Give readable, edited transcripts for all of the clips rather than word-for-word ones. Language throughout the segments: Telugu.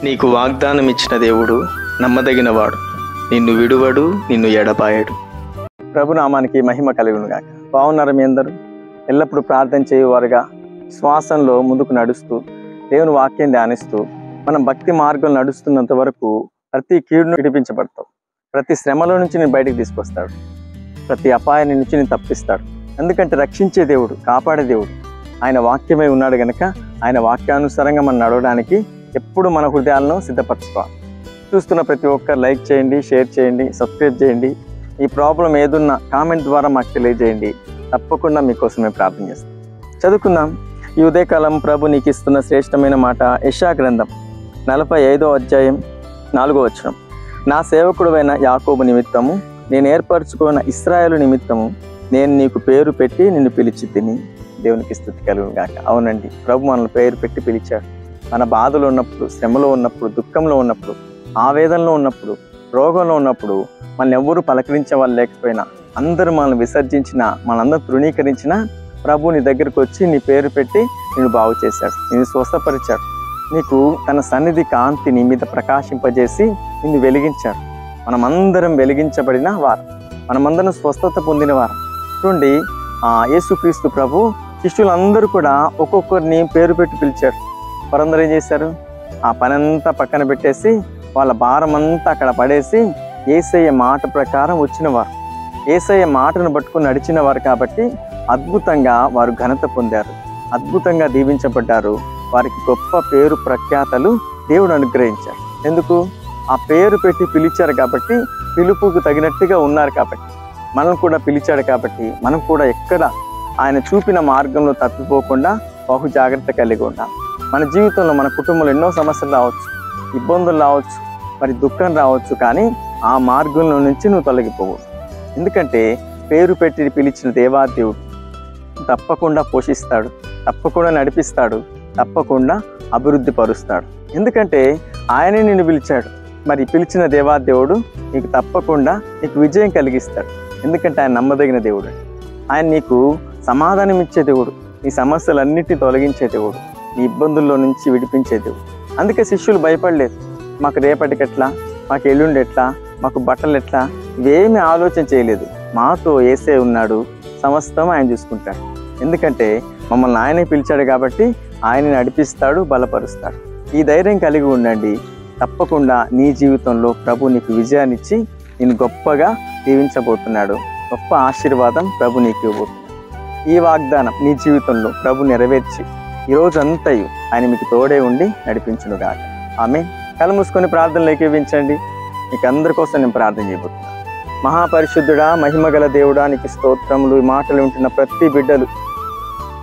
నీకు వాగ్దానం ఇచ్చిన దేవుడు నమ్మదగినవాడు, నిన్ను విడువడు, నిన్ను ఎడబాయడు. ప్రభునామానికి మహిమ కలుగునుగాక. బాగున్నారు మీ అందరూ? ఎల్లప్పుడూ ప్రార్థన చేయువారుగా శ్వాసంలో ముందుకు నడుస్తూ దేవుని వాక్యం ధ్యానిస్తూ మనం భక్తి మార్గం నడుస్తున్నంత వరకు ప్రతి కీడును విడిపించబడతావు. ప్రతి శ్రమలో నుంచి నేను బయటికి తీసుకొస్తాడు. ప్రతి అపాయాన్ని నుంచి నేను తప్పిస్తాడు. ఎందుకంటే రక్షించే దేవుడు, కాపాడే దేవుడు ఆయన వాక్యమై ఉన్నాడు గనక ఆయన వాక్యానుసారంగా మనం నడవడానికి ఎప్పుడు మన హృదయాలను సిద్ధపరచుకోవాలి. చూస్తున్న ప్రతి ఒక్కరు లైక్ చేయండి, షేర్ చేయండి, సబ్స్క్రైబ్ చేయండి. ఈ ప్రాబ్లం ఏదున్నా కామెంట్ ద్వారా మాకు తెలియజేయండి. తప్పకుండా మీకోసమే ప్రార్థన చేస్తాం. చదువుకుందాం. ఈ ఉదయకాలం ప్రభు నీకు ఇస్తున్న శ్రేష్టమైన మాట యెషయా గ్రంథం 45వ అధ్యాయం 4వ వచనం. నా సేవకుడువైన యాకోబు నిమిత్తము, నేను ఏర్పరచుకున్న ఇశ్రాయేలు నిమిత్తము నేను నీకు పేరు పెట్టి నిన్ను పిలిచి తిని. దేవునికి స్తుతి కలుగును గాక. అవునండి, ప్రభు మనల్ని పేరు పెట్టి పిలిచాడు. మన బాధలో ఉన్నప్పుడు, శ్రమలో ఉన్నప్పుడు, దుఃఖంలో ఉన్నప్పుడు, ఆవేదనలో ఉన్నప్పుడు, రోగంలో ఉన్నప్పుడు మనల్ని ఎవరు పలకరించే వాళ్ళు లేకపోయినా, అందరూ మనల్ని విసర్జించిన, మనందరూ తృణీకరించిన ప్రభు నీ దగ్గరకు వచ్చి నీ పేరు పెట్టి నిన్ను బాగు చేశాడు, నిన్ను స్వస్థపరిచాడు. నీకు తన సన్నిధి కాంతి నీ మీద ప్రకాశింపజేసి నిన్ను వెలిగించాడు. మనమందరం వెలిగించబడిన వారు, మనమందరం స్వస్థత పొందిన వారు. చూడండి, యేసుక్రీస్తు ప్రభు శిష్యులందరూ కూడా ఒక్కొక్కరిని పేరు పెట్టి పిలిచారు. వారందరూ ఏం చేశారు? ఆ పనంతా పక్కన పెట్టేసి, వాళ్ళ భారం అంతా అక్కడ పడేసి యేసయ్య మాట ప్రకారం వచ్చినవారు, యేసయ్య మాటను పట్టుకుని నడిచిన వారు. కాబట్టి అద్భుతంగా వారు ఘనత పొందారు, అద్భుతంగా దీవించబడ్డారు. వారికి గొప్ప పేరు ప్రఖ్యాతలు దేవుడు అనుగ్రహించారు. ఎందుకు? ఆ పేరు పెట్టి పిలిచారు కాబట్టి, పిలుపుకు తగినట్టుగా ఉన్నారు కాబట్టి, మనం కూడా పిలిచాడు కాబట్టి, మనం కూడా ఎక్కడ ఆయన చూపిన మార్గంలో తప్పిపోకుండా బహు జాగ్రత్త కలిగి ఉండాలి. మన జీవితంలో, మన కుటుంబంలో ఎన్నో సమస్యలు రావచ్చు, ఇబ్బందులు రావచ్చు, మరి దుఃఖం రావచ్చు. కానీ ఆ మార్గంలో నుంచి నువ్వు తొలగిపోవద్దు. ఎందుకంటే పేరు పెట్టి పిలిచిన దేవాదేవుడు తప్పకుండా పోషిస్తాడు, తప్పకుండా నడిపిస్తాడు, తప్పకుండా అభివృద్ధి పరుస్తాడు. ఎందుకంటే ఆయనే నిన్ను పిలిచాడు. మరి పిలిచిన దేవాదేవుడు నీకు తప్పకుండా నీకు విజయం కలిగిస్తాడు. ఎందుకంటే ఆయన నమ్మదగిన దేవుడు. ఆయన నీకు సమాధానం ఇచ్చే దేవుడు, నీ సమస్యలన్నిటినీ తొలగించే దేవుడు, నీ ఇబ్బందుల్లో నుంచి విడిపించే దేవుడు. అందుకే శిష్యులు భయపడలేదు. మాకు రేపటికి ఎట్లా, మాకు ఎల్లుండి ఎట్లా, మాకు బట్టలు ఎట్లా, ఇవేమీ ఆలోచన చేయలేదు. మాతో యేసే ఉన్నాడు, సమస్తం ఆయన చూసుకుంటాడు. ఎందుకంటే మమ్మల్ని ఆయనే పిలిచాడు కాబట్టి ఆయన నడిపిస్తాడు, బలపరుస్తాడు. ఈ ధైర్యం కలిగి ఉండండి. తప్పకుండా నీ జీవితంలో ప్రభు నీకు విజయాన్ని ఇచ్చి నేను గొప్పగా దీవించబోతున్నాడు. గొప్ప ఆశీర్వాదం ప్రభు నీకు ఇవ్వబోతున్నాడు. ఈ వాగ్దానం నీ జీవితంలో ప్రభు నెరవేర్చి ఈరోజంతయు ఆయన మీకు తోడే ఉండి నడిపించునుగాక. ఆమె కళ్ళు మూసుకొని ప్రార్థనలు ఏకీవించండి. మీకు అందరి కోసం నేను ప్రార్థన చేయబోతున్నాను. మహాపరిశుద్ధుడా, మహిమగల దేవుడా, నీకు స్తోత్రములు. ఈ మాటలు వింటున్న ప్రతి బిడ్డలు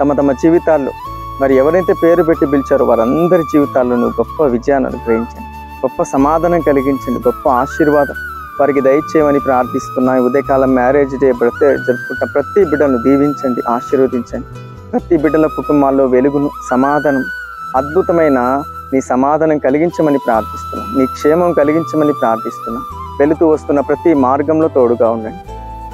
తమ తమ జీవితాల్లో మరి ఎవరైతే పేరు పెట్టి పిలిచారో వారందరి జీవితాల్లో నువ్వు గొప్ప విజయాన్ని అనుగ్రహించండి, గొప్ప సమాధానం కలిగించండి, గొప్ప ఆశీర్వాదం వారికి దయచేయమని ప్రార్థిస్తున్నాను. ఉదయకాలం మ్యారేజ్ డే జరుపుకుంటున్న ప్రతి బిడ్డను దీవించండి, ఆశీర్వదించండి. ప్రతి బిడ్డల కుటుంబాల్లో వెలుగును, సమాధానం, అద్భుతమైన నీ సమాధానం కలిగించమని ప్రార్థిస్తున్నాను. నీ క్షేమం కలిగించమని ప్రార్థిస్తున్నాను. వెళుతూ వస్తున్న ప్రతి మార్గంలో తోడుగా ఉండండి.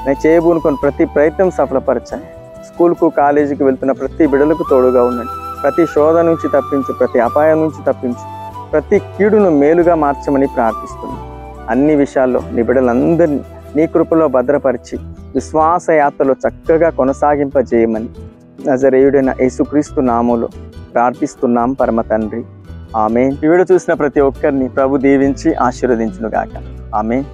నేను చేయబోనుకొని ప్రతి ప్రయత్నం సఫలపరచండి. స్కూల్కు, కాలేజీకి వెళ్తున్న ప్రతి బిడ్డలకు తోడుగా ఉండండి. ప్రతి శోధ నుంచి తప్పించు, ప్రతి అపాయం నుంచి తప్పించు, ప్రతి కీడును మేలుగా మార్చమని ప్రార్థిస్తున్నాను. అన్ని విషయాల్లో నీ బిడ్డలందరినీ నీ కృపలో భద్రపరిచి విశ్వాస యాత్రలో చక్కగా కొనసాగింపజేయమని నజరేయుడైన యేసుక్రీస్తు నామములో ప్రార్థిస్తున్నాం పరమ తండ్రి. ఆమేన్. ఈ వీడియో చూసిన ప్రతి ఒక్కరిని ప్రభు దీవించి ఆశీర్వదించును గాక. ఆమేన్.